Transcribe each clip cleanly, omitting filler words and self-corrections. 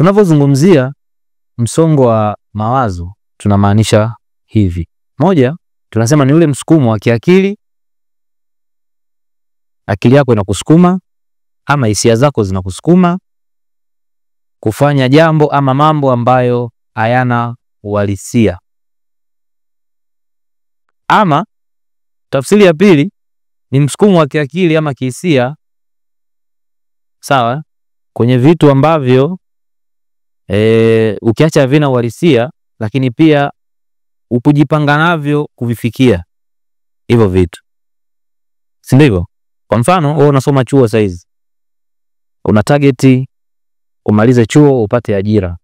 Tunapozungumzia msongo wa mawazo tunamaanisha hivi. Moja, tunasema ni ule msukumo wa kiakili, akili yako inakusukuma ama hisia zako zinakusukuma kufanya jambo ama mambo ambayo hayana uhalisia. Ama tafsiri ya pili ni msukumo wa kiakili ama kihisia, sawa, kwenye vitu ambavyo ukiacha vina uhalisia lakini pia ukujipanga navyo kuvifikia hivyo vitu. Si ndivyo? Kwa mfano, wewe unasoma chuo sasa hizi. Una target umalize chuo upate ajira.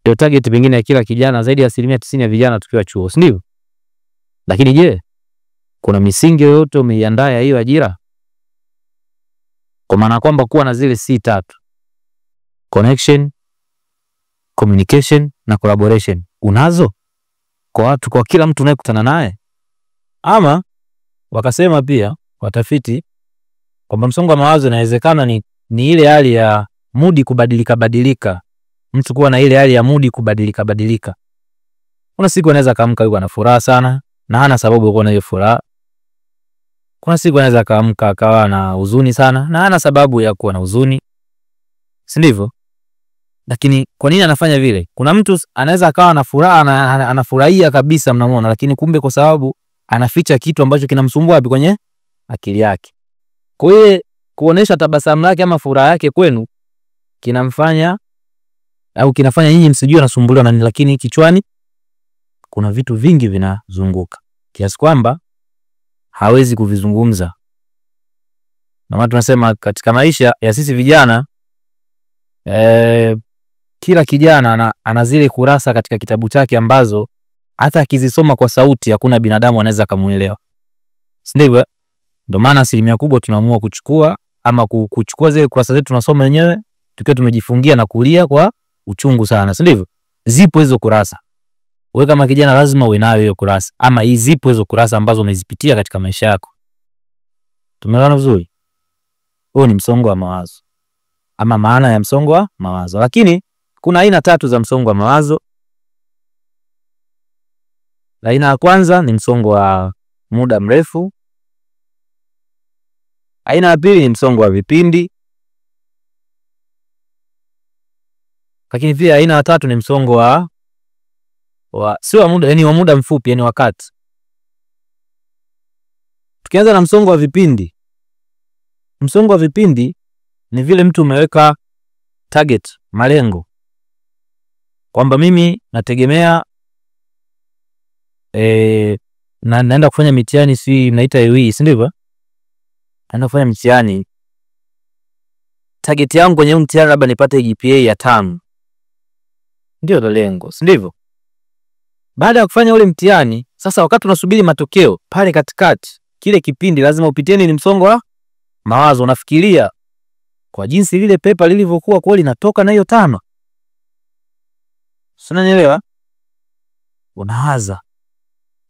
Ndio target pengine ya kila kijana, zaidi ya 90% ya vijana tukiwa chuo, si ndivyo? Lakini je, kuna misingi yoyote umeiandaa ya hiyo ajira? Kwa maana kwamba kuwa na zile C3: connection, communication na collaboration. Unazo kwa watu, kwa kila mtu unayekutana naye? Ama wakasema pia watafiti kwamba msongo wa mawazo inawezekana ni ile hali ya mood kubadilika. Mtu kuwa na ile hali ya mood kubadilika. Kuna siku anaweza kaamka yuko na furaha sana na hana sababu ya kuwa na hiyo furaha. Kuna siku anaweza kaamka akawa na huzuni sana na hana sababu ya kuwa na huzuni. Si ndivyo? Lakini kwa nini anafanya vile? Kuna mtu anaweza akawa na furaha na anafurahia kabisa, mnamuona, lakini kumbe kwa sababu anaficha kitu ambacho kinamsumbua wapi? Kwenye akili yake. Kwa hiyo kuonesha tabasamu lake ama furaha yake kwenu kinamfanya au kinafanya nyinyi msijue anasumbuliwa na nini, lakini kichwani kuna vitu vingi vinazunguka kiasi kwamba hawezi kuvizungumza. Na watu tunasema katika maisha ya sisi vijana, kila kijana ana zile kurasa katika kitabu chake ambazo hata akizisoma kwa sauti hakuna binadamu anaweza kumuelewa. Ndivyo? Ndio maana asilimia kubwa tunaamua kuchukua zile kurasa zetu tunasoma wenyewe tukiwa tumejifungia na kulia kwa uchungu sana. Ndivyo? Zipo hizo kurasa. Wewe kama kijana lazima uwe nayo hiyo kurasa, ama zipo hizo kurasa ambazo umezipitia katika maisha yako. Tumeelewana vizuri? Huo ni msongo wa mawazo ama maana ya msongo wa mawazo. Lakini kuna aina 3 za msongo wa mawazo. Aina ya kwanza ni msongo wa muda mrefu. Aina ya pili ni msongo wa vipindi. Lakini pia aina ya 3 ni msongo wa sio wa muda, yani wa muda mfupi, yani wakati. Tukianza na msongo wa vipindi. Msongo wa vipindi ni vile mtu umeweka target, malengo, kwamba mimi nategemea na naenda kufanya mitihani, si mnaita UE, si ndivyo? Naenda kufanya mitihani. Target yangu kwenye mtihani labda nipate GPA ya 5. Ndio lengo, si ndivyo? Baada ya kufanya ule mtihani, sasa wakati unasubiri matokeo, pale katikati kile kipindi lazima upitieni ni msongo wa mawazo. Unafikiria kwa jinsi lile pepa lilivyokuwa kweli natoka na hiyo 5. Unanielewa? Unawaza.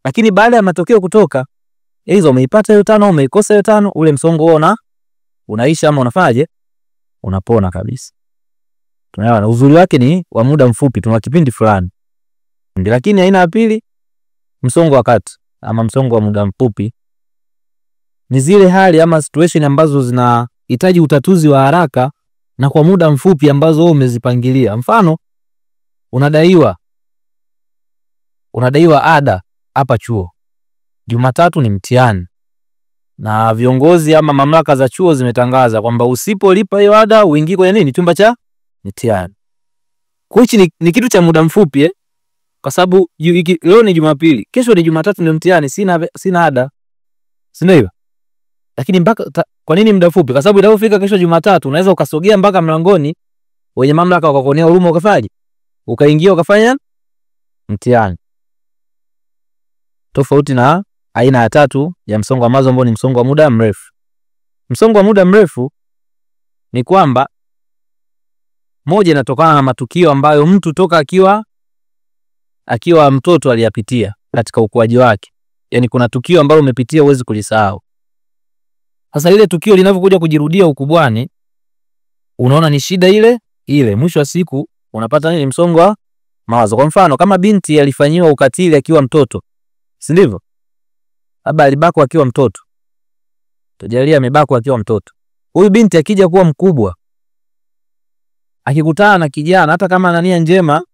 Lakini baada ya matokeo kutoka, hizo umeipata hiyo 5, umeikosa hiyo 5, ule msongo unaisha ama unafanyaje? Unapona kabisa. Tunaelewa, uzuri wake ni wa muda mfupi, tuna kipindi fulani. Lakini aina ya pili, msongo wa kati ama msongo wa muda mfupi, ni zile hali ama situation ambazo zinahitaji utatuzi wa haraka na kwa muda mfupi ambazo wewe umezipangilia. Mfano, unadaiwa ada hapa chuo. Jumatatu ni mtihani. Na viongozi ama mamlaka za chuo zimetangaza kwamba usipolipa hiyo ada uingie kwenye nini? Chumba cha mtihani. Kwa hiyo ni kitu cha muda mfupi kwa sababu leo ni Jumapili, kesho ni Jumatatu ndio mtihani, sina ada. Si ndio? Lakini kwa nini muda mfupi? Kwa sababu inapofika kesho Jumatatu unaweza ukasogea mpaka mlangoni, wenye mamlaka wakakuonea huruma ukafaje? Ukaingia ukafanya mtihani. Tofauti na aina ya 3 ya msongo wa mawazo ambao ni msongo wa muda mrefu. Msongo wa muda mrefu ni kwamba moja inatokana na matukio ambayo mtu toka akiwa mtoto aliyapitia katika ukuaji wake. Yaani kuna tukio ambalo umepitia huwezi kulisahau. Sasa ile tukio linavyokuja kujirudia ukubwani, unaona ni shida ile ile mwisho wa siku unapata nini? Msongo wa mawazo. Kwa mfano kama binti alifanyiwa ukatili akiwa mtoto, si ndivyo? Labda alibakwa akiwa mtoto. Tujalia amebakwa akiwa mtoto. Huyu binti akija kuwa mkubwa, akikutana na kijana hata kama ana nia njema,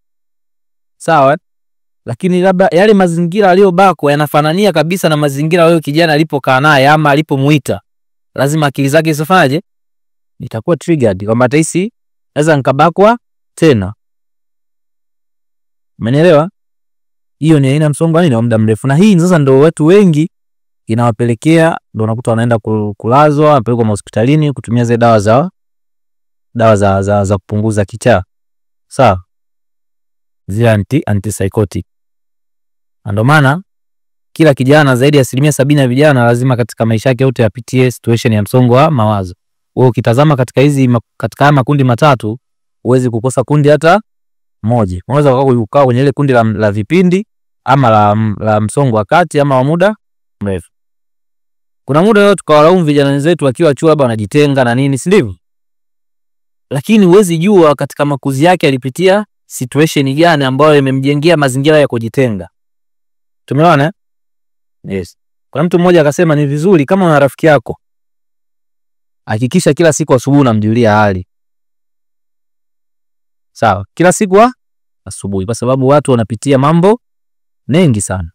sawa, lakini labda yale mazingira aliyobakwa yanafanania kabisa na mazingira yale kijana alipokaa naye ama alipomuita, lazima akili zake isifaje? Itakuwa triggered kwamba atahisi naweza nikabakwa tena. Umeelewa? Hiyo ni aina msongo wa muda mrefu. Na hii sasa ndio watu wengi inawapelekea, ndio unakuta wanaenda kulazwa, wanapelekwa hospitalini kutumia zile dawa za kupunguza kichaa. Sawa? Zile antipsychotic. Ndio maana kila kijana zaidi ya 70% ya vijana lazima katika maisha yake yote apitie situation ya msongo wa mawazo. Wewe ukitazama katika makundi matatu, huwezi kukosa kundi hata moja. Unaweza ukaa kwenye ile kundi la vipindi ama la msongo wa kati ama wa muda mrefu. Kuna muda leo tukawalaumu vijana wenzetu wakiwa chuo labda wanajitenga na nini, si ndivyo? Lakini huwezi jua katika makuzi yake alipitia situation gani ambayo imemjengea mazingira ya kujitenga. Tumeona? Yes. Kuna mtu mmoja akasema ni vizuri kama una rafiki yako, hakikisha kila siku asubuhi unamjulia hali. Sawa, kila siku asubuhi, kwa sababu watu wanapitia mambo mengi sana.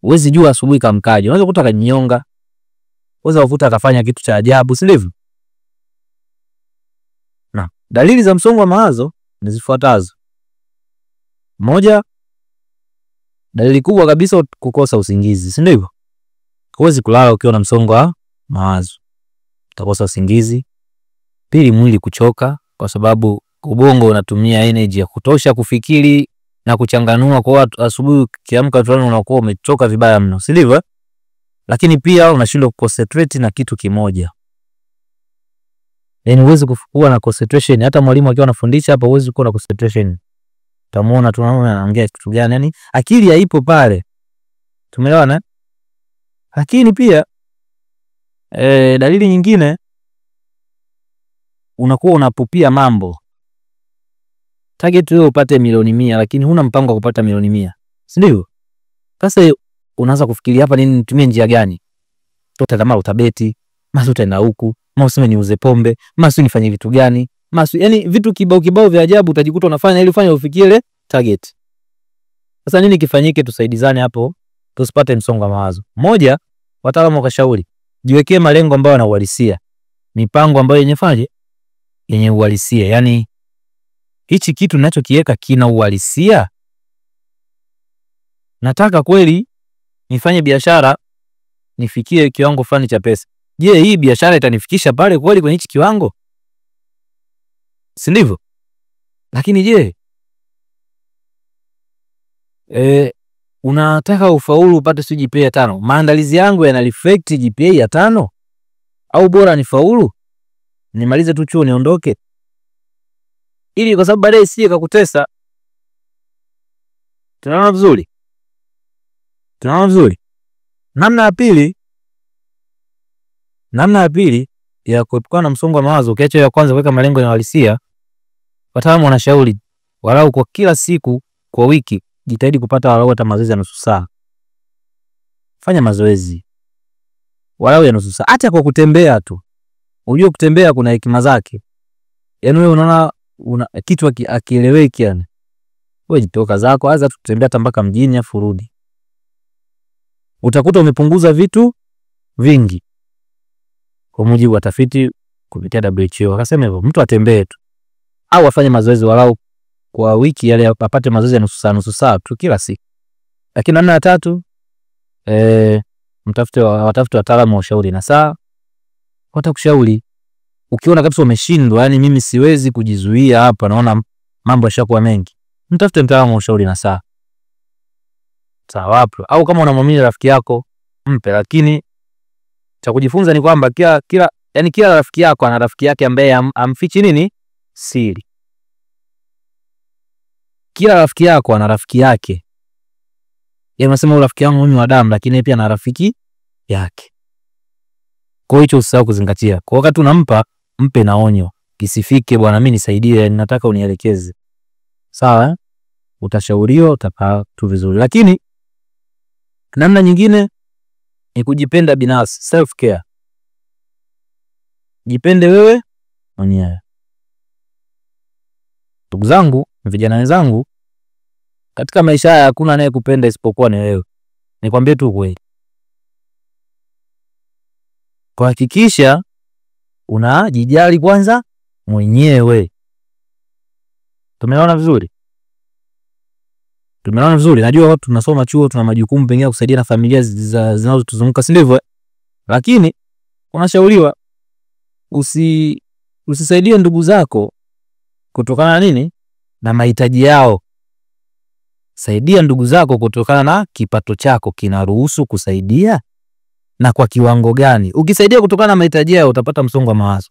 Huwezi jua asubuhi kamkaje. Unaweza kukuta kanyonga, unaweza kukuta akafanya kitu cha ajabu, si ndivyo? Na dalili za msongo wa mawazo ni zifuatazo. Moja, dalili kubwa kabisa kukosa usingizi, si ndivyo? Huwezi kulala ukiwa na msongo wa mawazo, utakosa usingizi. Pili, mwili kuchoka, kwa sababu ubongo unatumia energy ya kutosha kufikiri na kuchanganua. Kwa watu asubuhi kiamka tunaona unakuwa umechoka vibaya mno, si ndivyo? Lakini pia unashindwa kuconcentrate na kitu kimoja. Yaani huwezi kuwa na concentration, hata mwalimu akiwa anafundisha hapa huwezi kuwa na concentration. Utamuona tunaona anaongea kitu gani, yani akili haipo pale. Tumeelewana? Lakini pia dalili nyingine, unakuwa unapupia mambo. Target wewe upate milioni 100 lakini huna mpango wa kupata milioni 100. Si ndivyo? Sasa unaanza kufikiria hapa nini, nitumie njia gani? Kama utabeti, masu utaenda huku, masu niuze pombe, masu nifanye vitu gani? Masu, yani vitu kibao vya ajabu utajikuta unafanya ili ufanye ufikie ile target. Sasa nini kifanyike tusaidizane hapo tusipate msongo wa mawazo? Moja, wataalamu wakashauri, jiwekee malengo ambayo yanauhalisia. Mipango ambayo yenye uhalisia. Yani hichi kitu ninachokiweka kina uhalisia. Nataka kweli nifanye biashara nifikie kiwango fulani cha pesa. Je, hii biashara itanifikisha pale kweli kwenye hichi kiwango? Si ndivyo? Lakini je, unataka ufaulu upate GPA ya 5. Maandalizi yangu yana reflect GPA ya 5 au bora nifaulu nimalize tu chuo niondoke? Ili kwa sababu baadaye isije kukutesa. Tunaona vizuri? Namna ya pili ya kuepukana na msongo wa mawazo, ukiacha ya kwanza kuweka malengo ya uhalisia, wataalamu wanashauri walau kwa kila siku kwa wiki jitahidi kupata walau hata mazoezi ya nusu saa. Fanya mazoezi walau ya nusu saa, hata kwa kutembea tu. Unajua kutembea kuna hekima zake. Yaani wewe unaona kitu akieleweki yani. Wewe jitoka zako, anza kutembea mpaka mjini afu rudi. Utakuta umepunguza vitu vingi. Kwa mujibu wa tafiti kupitia WHO wakasema hivyo, mtu atembee tu au afanye mazoezi walau kwa wiki yale apate mazoezi ya nusu saa tu kila siku. Lakini namna ya tatu, watafute wataalamu wa ushauri na saa watakushauri. Ukiona kabisa umeshindwa, yani mimi siwezi kujizuia hapa, naona mambo yashakuwa mengi, mtafute mtaalamu wa ushauri na saa. Sawa hapo. Au kama unamwamini rafiki yako mpe, lakini cha kujifunza ni kwamba kila rafiki yako ana rafiki yake ambaye amfichi nini siri. Kila rafiki yako ana rafiki yake. Yeye anasema rafiki yangu mimi wa damu, lakini pia ana rafiki yake. Kwa hiyo usisahau kuzingatia. Kwa wakati unampa, mpe na onyo. kisifike bwana mimi nisaidie, nataka unielekeze. Sawa? Utashauriwa, utakaa tu vizuri. Lakini namna nyingine ni kujipenda binafsi, self care. Jipende wewe mwenyewe. Ndugu zangu, vijana wenzangu, katika maisha haya hakuna anayekupenda isipokuwa ni wewe. Nikwambie tu kweli. Kwa hakikisha unajijali kwanza mwenyewe. Tumeona vizuri? Tumeona vizuri. Najua watu tunasoma chuo, tuna majukumu pengine kusaidia na familia zinazotuzunguka, si ndivyo? Lakini unashauriwa usisaidie ndugu zako kutokana na nini? Na mahitaji yao. Saidia ndugu zako kutokana na kipato chako kinaruhusu kusaidia na kwa kiwango gani. Ukisaidia kutokana na mahitaji yao utapata msongo wa mawazo.